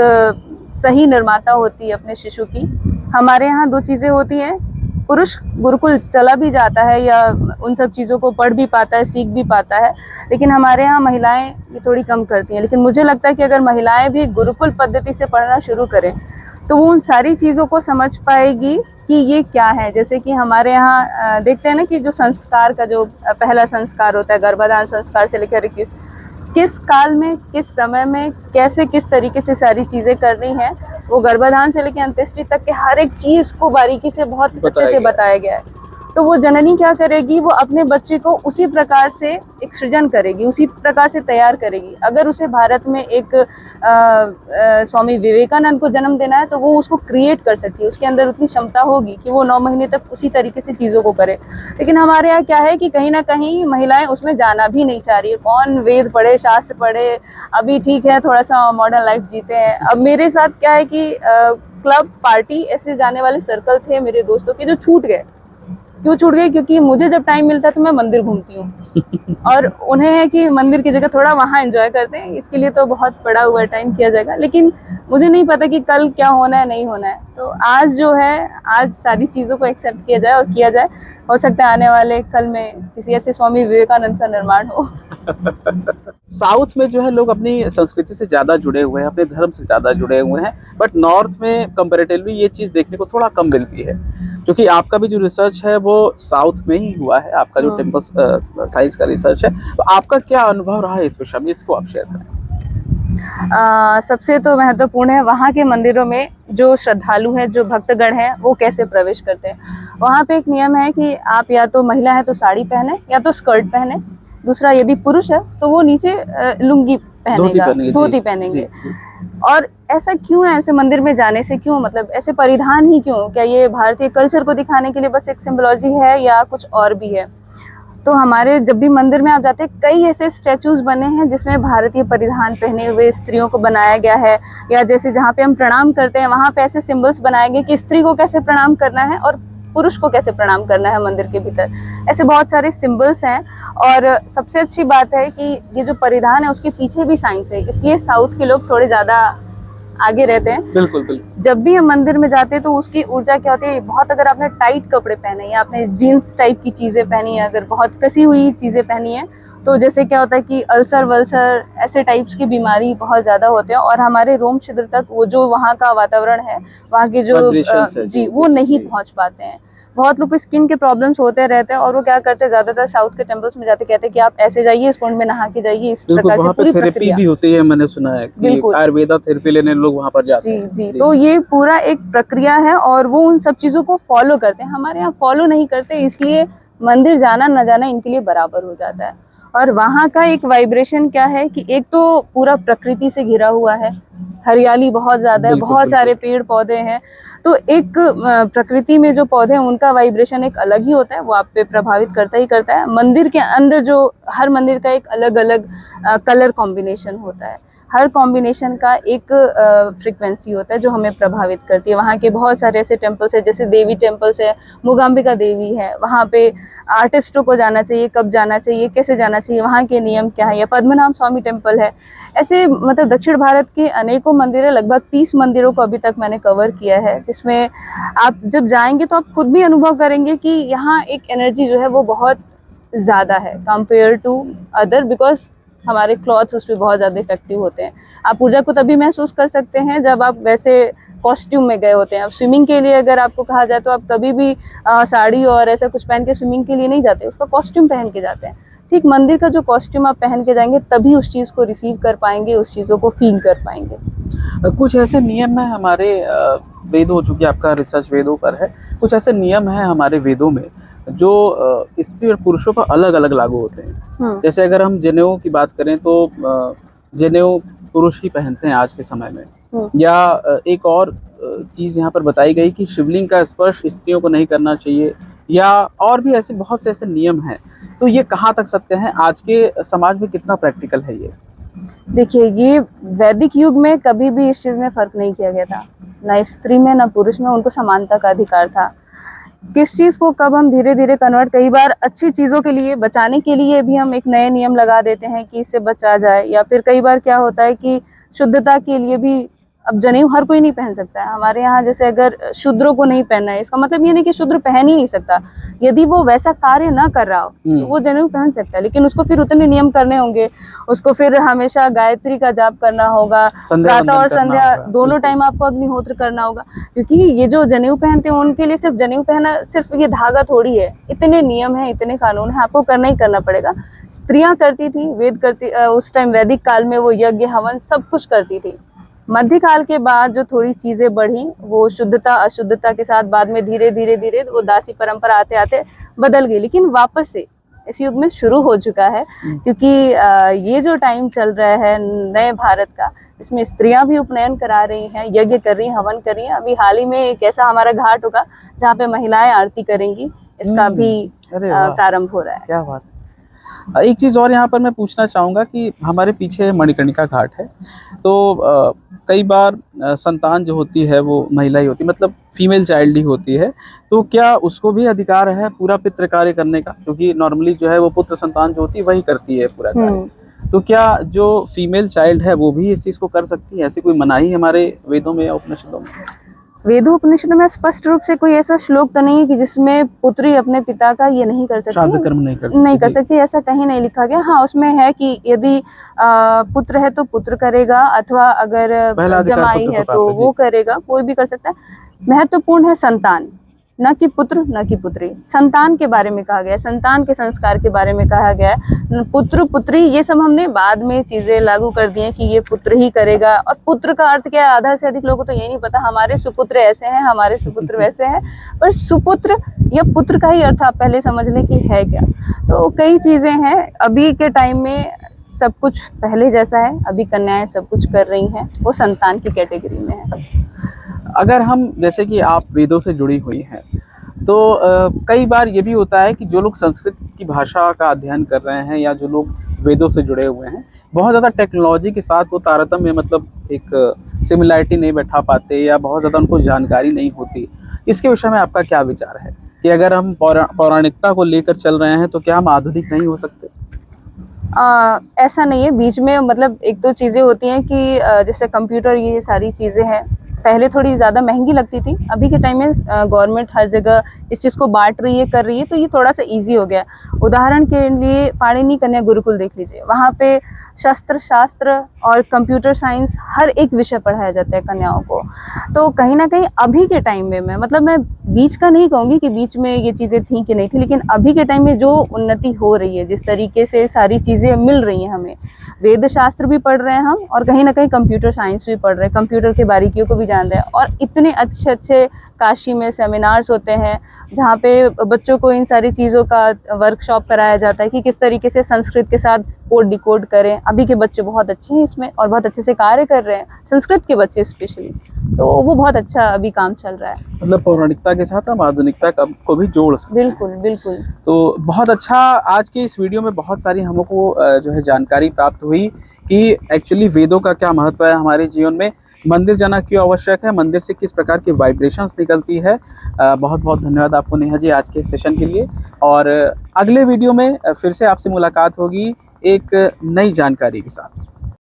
सही निर्माता होती है अपने शिशु की। हमारे यहाँ दो चीजें होती हैं, पुरुष गुरुकुल चला भी जाता है या उन सब चीज़ों को पढ़ भी पाता है, सीख भी पाता है, लेकिन हमारे यहाँ महिलाएं ये थोड़ी कम करती हैं। लेकिन मुझे लगता है कि अगर महिलाएं भी गुरुकुल पद्धति से पढ़ना शुरू करें तो वो उन सारी चीज़ों को समझ पाएगी कि ये क्या है। जैसे कि हमारे यहाँ देखते हैं ना कि जो संस्कार का जो पहला संस्कार होता है, गर्भाधान संस्कार से लेकर किस काल में, किस समय में, कैसे किस तरीके से सारी चीज़ें करनी है, वो गर्भाधान से लेकर अंत्येष्टि तक के हर एक चीज़ को बारीकी से बहुत अच्छे से बताया गया है। तो वो जननी क्या करेगी, वो अपने बच्चे को उसी प्रकार से एक सृजन करेगी, उसी प्रकार से तैयार करेगी। अगर उसे भारत में एक स्वामी विवेकानंद को जन्म देना है तो वो उसको क्रिएट कर सकती है, उसके अंदर उतनी क्षमता होगी कि वो 9 महीने तक उसी तरीके से चीज़ों को करे। लेकिन हमारे यहाँ क्या है कि कहीं ना कहीं महिलाएं उसमें जाना भी नहीं चाह रही है। कौन वेद पढ़े, शास्त्र पढ़े, अभी ठीक है थोड़ा सा मॉडर्न लाइफ जीते हैं। अब मेरे साथ क्या है कि क्लब पार्टी ऐसे जाने वाले सर्कल थे मेरे दोस्तों के, जो छूट गए। क्यों छूट गए? क्योंकि मुझे जब टाइम मिलता है तो मैं मंदिर घूमती हूँ और उन्हें है कि मंदिर की जगह थोड़ा वहाँ एंजॉय करते हैं। इसके लिए तो बहुत पड़ा हुआ टाइम किया जाएगा, लेकिन मुझे नहीं पता कि कल क्या होना है, नहीं होना है। तो आज जो है, आज सारी चीज़ों को एक्सेप्ट किया जाए और किया जाए। हो सकता है आने वाले कल में किसी ऐसे स्वामी विवेकानंद का निर्माण हो। साउथ में जो है लोग अपनी संस्कृति से ज़्यादा जुड़े हुए हैं, अपने धर्म से ज़्यादा जुड़े हुए हैं, बट नॉर्थ में कंपैरेटिवली ये चीज़ देखने को थोड़ा कम मिलती है। क्योंकि आपका भी जो रिसर्च है वो साउथ में ही हुआ है, आपका जो टेम्पल साइंस का रिसर्च है, तो आपका क्या अनुभव रहा है इस विषय में, इसको आप शेयर करें। सबसे तो महत्वपूर्ण है वहाँ के मंदिरों में जो श्रद्धालु हैं, जो भक्तगण हैं, वो कैसे प्रवेश करते हैं। वहाँ पे एक नियम है कि आप या तो महिला है तो साड़ी पहने या तो स्कर्ट पहने। दूसरा, यदि पुरुष है तो वो नीचे लुंगी पहनेगा, धोती पहनेंगे। और ऐसा क्यों है? ऐसे मंदिर में जाने से क्यों, मतलब ऐसे परिधान ही क्यों? क्या ये भारतीय कल्चर को दिखाने के लिए बस एक सिंबोलॉजी है या कुछ और भी है? तो हमारे जब भी मंदिर में आप जाते हैं, कई ऐसे स्टैचूज बने हैं जिसमें भारतीय परिधान पहने हुए स्त्रियों को बनाया गया है। या जैसे जहाँ पे हम प्रणाम करते हैं वहाँ पे ऐसे सिंबल्स बनाए गए कि स्त्री को कैसे प्रणाम करना है और पुरुष को कैसे प्रणाम करना है मंदिर के भीतर। ऐसे बहुत सारे सिंबल्स हैं। और सबसे अच्छी बात है कि ये जो परिधान है उसके पीछे भी साइंस है, इसलिए साउथ के लोग थोड़े ज़्यादा आगे रहते हैं। बिल्कुल बिल्कुल। जब भी हम मंदिर में जाते हैं तो उसकी ऊर्जा क्या होती है, बहुत अगर आपने टाइट कपड़े पहने या आपने जीन्स टाइप की चीज़ें पहनी है, अगर बहुत कसी हुई चीज़ें पहनी है, तो जैसे क्या होता है कि अल्सर वल्सर ऐसे टाइप्स की बीमारी बहुत ज़्यादा होते हैं। और हमारे रोम छिद्र तक वो जो वहाँ का वातावरण है, वहाँ के जो वो नहीं पहुँच पाते हैं। बहुत लोग को स्किन के प्रॉब्लम्स होते रहते हैं और वो क्या करते हैं, ज्यादातर साउथ के टेम्पल्स में जाते कहते हैं कि आप ऐसे जाइए, इस कुंड में नहा के जाइए, इस प्रकार से पूरी थेरेपी भी होती है, मैंने सुना है कि आयुर्वेदा थेरेपी लेने लोग वहाँ पर जाते हैं। जी। तो ये पूरा एक प्रक्रिया है और वो उन सब चीजों को फॉलो करते हैं। हमारे यहाँ फॉलो नहीं करते, इसलिए मंदिर जाना न जाना इनके लिए बराबर हो जाता है। और वहाँ का एक वाइब्रेशन क्या है कि एक तो पूरा प्रकृति से घिरा हुआ है, हरियाली बहुत ज़्यादा है, बहुत सारे पेड़ पौधे हैं। तो एक प्रकृति में जो पौधे हैं उनका वाइब्रेशन एक अलग ही होता है, वो आप पे प्रभावित करता ही करता है। मंदिर के अंदर जो हर मंदिर का एक अलग अलग कलर कॉम्बिनेशन होता है, हर कॉम्बिनेशन का एक फ्रीक्वेंसी होता है जो हमें प्रभावित करती है। वहाँ के बहुत सारे ऐसे टेम्पल्स है, जैसे देवी टेम्पल्स है, मूगाम्बिका देवी है, वहाँ पे आर्टिस्टों को जाना चाहिए, कब जाना चाहिए, कैसे जाना चाहिए, वहाँ के नियम क्या है। या पद्मनाभ स्वामी टेम्पल है। ऐसे मतलब दक्षिण भारत के अनेकों मंदिर है, लगभग 30 मंदिरों को अभी तक मैंने कवर किया है, जिसमें आप जब जाएंगे तो आप खुद भी अनुभव करेंगे कि यहाँ एक एनर्जी जो है वो बहुत ज़्यादा है कंपेयर टू अदर, बिकॉज हमारे क्लॉथ्स उस पर बहुत ज़्यादा इफेक्टिव होते हैं। आप ऊर्जा को तभी महसूस कर सकते हैं जब आप वैसे कॉस्ट्यूम में गए होते हैं। अब स्विमिंग के लिए अगर आपको कहा जाए तो आप कभी भी साड़ी और ऐसा कुछ पहन के स्विमिंग के लिए नहीं जाते, उसका कॉस्ट्यूम पहन के जाते हैं। ठीक मंदिर का जो कॉस्ट्यूम आप पहन के जाएंगे तभी उस चीज़ को रिसीव कर पाएंगे, उस चीज़ों को फील कर पाएंगे। कुछ ऐसे नियम है हमारे वेदों, चूँकि आपका रिसर्च वेदों पर है, कुछ ऐसे नियम हैं हमारे वेदों में जो स्त्री और पुरुषों पर अलग अलग लागू होते हैं। जैसे अगर हम जनेऊ की बात करें तो जनेऊ पुरुष ही पहनते हैं आज के समय में। या एक और चीज़ यहाँ पर बताई गई कि शिवलिंग का स्पर्श स्त्रियों को नहीं करना चाहिए, या और भी ऐसे बहुत से ऐसे नियम हैं, तो ये कहाँ तक सत्य हैं? आज के समाज में कितना प्रैक्टिकल है ये? देखिए, ये वैदिक युग में कभी भी इस चीज़ में फ़र्क नहीं किया गया था, ना स्त्री में ना पुरुष में, उनको समानता का अधिकार था। किस चीज़ को कब हम धीरे धीरे कन्वर्ट, कई बार अच्छी चीज़ों के लिए, बचाने के लिए भी हम एक नए नियम लगा देते हैं कि इससे बचा जाए, या फिर कई बार क्या होता है कि शुद्धता के लिए भी, अब जनेऊ हर कोई नहीं पहन सकता है हमारे यहाँ, जैसे अगर शूद्रों को नहीं पहनना है, इसका मतलब ये नहीं कि शूद्र पहन ही नहीं सकता। यदि वो वैसा कार्य ना कर रहा हो तो वो जनेऊ पहन सकता है, लेकिन उसको फिर उतने नियम करने होंगे, उसको फिर हमेशा गायत्री का जाप करना होगा, प्रातः और संध्या दोनों टाइम आपको अग्निहोत्र करना होगा, क्योंकि ये जो जनेऊ पहनते हैं उनके लिए सिर्फ जनेऊ पहना, सिर्फ ये धागा थोड़ी है, इतने नियम है, इतने कानून है, आपको करना ही करना पड़ेगा। स्त्रियां करती थी, वेद करती, उस टाइम वैदिक काल में वो यज्ञ हवन सब कुछ करती थी। मध्यकाल के बाद जो थोड़ी चीजें बढ़ी, वो शुद्धता अशुद्धता के साथ बाद में धीरे धीरे धीरे वो दासी परंपरा आते आते बदल गई, लेकिन वापस से इस युग में शुरू हो चुका है, क्योंकि ये जो टाइम चल रहा है नए भारत का, इसमें स्त्रियां भी उपनयन करा रही हैं, यज्ञ कर रही हैं, हवन कर रही हैं। अभी हाल ही में एक ऐसा हमारा घाट होगा जहाँ पे महिलाएं आरती करेंगी, इसका भी प्रारंभ हो रहा है। क्या बात है। एक चीज़ और यहाँ पर मैं पूछना चाहूँगा कि हमारे पीछे मणिकर्णिका घाट है, तो कई बार संतान जो होती है वो महिला ही होती है, मतलब फीमेल चाइल्ड ही होती है, तो क्या उसको भी अधिकार है पूरा पितृ कार्य करने का? क्योंकि नॉर्मली जो है वो पुत्र संतान जो होती है वही करती है पूरा कार्य, तो क्या जो फीमेल चाइल्ड है वो भी इस चीज़ को कर सकती है? ऐसी कोई मनाही हमारे वेदों में या उपनिषदों में? वेदों उपनिषदों में स्पष्ट रूप से कोई ऐसा श्लोक तो नहीं है कि जिसमें पुत्री अपने पिता का ये नहीं कर सकती, श्राद्ध कर्म नहीं कर सकती, ऐसा कहीं नहीं लिखा गया। हाँ, उसमें है कि यदि पुत्र है तो पुत्र करेगा, अथवा अगर जमाई है तो वो करेगा, कोई भी कर सकता है। महत्वपूर्ण है संतान, न कि पुत्र न कि पुत्री। संतान के बारे में कहा गया है, संतान के संस्कार के बारे में कहा गया है। पुत्र पुत्री ये सब हमने बाद में चीजें लागू कर दी हैं कि ये पुत्र ही करेगा, और पुत्र का अर्थ क्या है, आधा से अधिक लोगों को तो ये नहीं पता। हमारे सुपुत्र ऐसे हैं, हमारे सुपुत्र वैसे हैं, पर सुपुत्र या पुत्र का ही अर्थ आप पहले समझ लें कि है क्या। तो कई चीजें हैं, अभी के टाइम में सब कुछ पहले जैसा है, अभी कन्याएं सब कुछ कर रही हैं, वो संतान की कैटेगरी में है। अगर हम, जैसे कि आप वेदों से जुड़ी हुई हैं, तो कई बार ये भी होता है कि जो लोग संस्कृत की भाषा का अध्ययन कर रहे हैं या जो लोग वेदों से जुड़े हुए हैं, बहुत ज़्यादा टेक्नोलॉजी के साथ वो तारतम्य, मतलब एक सिमिलैरिटी नहीं बैठा पाते, या बहुत ज़्यादा उनको जानकारी नहीं होती। इसके विषय में आपका क्या विचार है कि अगर हम पौराणिकता को लेकर चल रहे हैं तो क्या हम आधुनिक नहीं हो सकते? ऐसा नहीं है, बीच में मतलब एक दो चीज़ें होती हैं कि जैसे कंप्यूटर, ये सारी चीज़ें हैं, पहले थोड़ी ज़्यादा महंगी लगती थी, अभी के टाइम में गवर्नमेंट हर जगह इस चीज़ को बांट रही है, कर रही है, तो ये थोड़ा सा इजी हो गया। उदाहरण के लिए पाणिनि कन्या गुरुकुल देख लीजिए, वहाँ पे शस्त्र शास्त्र और कंप्यूटर साइंस हर एक विषय पढ़ाया जाता है कन्याओं को। तो कहीं ना कहीं अभी के टाइम में, मैं बीच का नहीं कहूँगी कि बीच में ये चीज़ें थी कि नहीं थी, लेकिन अभी के टाइम में जो उन्नति हो रही है, जिस तरीके से सारी चीज़ें मिल रही हैं हमें, वेद शास्त्र भी पढ़ रहे हैं हम, और कहीं ना कहीं कंप्यूटर साइंस भी पढ़ रहे हैं, कंप्यूटर के बारीकियों को भी जान रहे हैं, और इतने अच्छे अच्छे काशी में सेमिनार्स होते हैं जहाँ पे बच्चों को इन सारी चीज़ों का वर्कशॉप कराया जाता है कि किस तरीके से संस्कृत के साथ कोड डिकोड करें। अभी के बच्चे बहुत अच्छे हैं इसमें और बहुत अच्छे से कार्य कर रहे हैं, संस्कृत के बच्चे स्पेशली, तो वो बहुत अच्छा अभी काम चल रहा है। मतलब पौराणिकता के साथ हम आधुनिकता को भी जोड़ सकते हैं। बिल्कुल बिल्कुल। तो बहुत अच्छा, आज के इस वीडियो में बहुत सारी हमको जो है जानकारी प्राप्त हुई कि एक्चुअली वेदों का क्या महत्व है हमारे जीवन में, मंदिर जाना क्यों आवश्यक है, मंदिर से किस प्रकार की वाइब्रेशंस निकलती है। बहुत बहुत धन्यवाद आपको नेहा जी आज के सेशन के लिए, और अगले वीडियो में फिर से आपसे मुलाकात होगी एक नई जानकारी के साथ।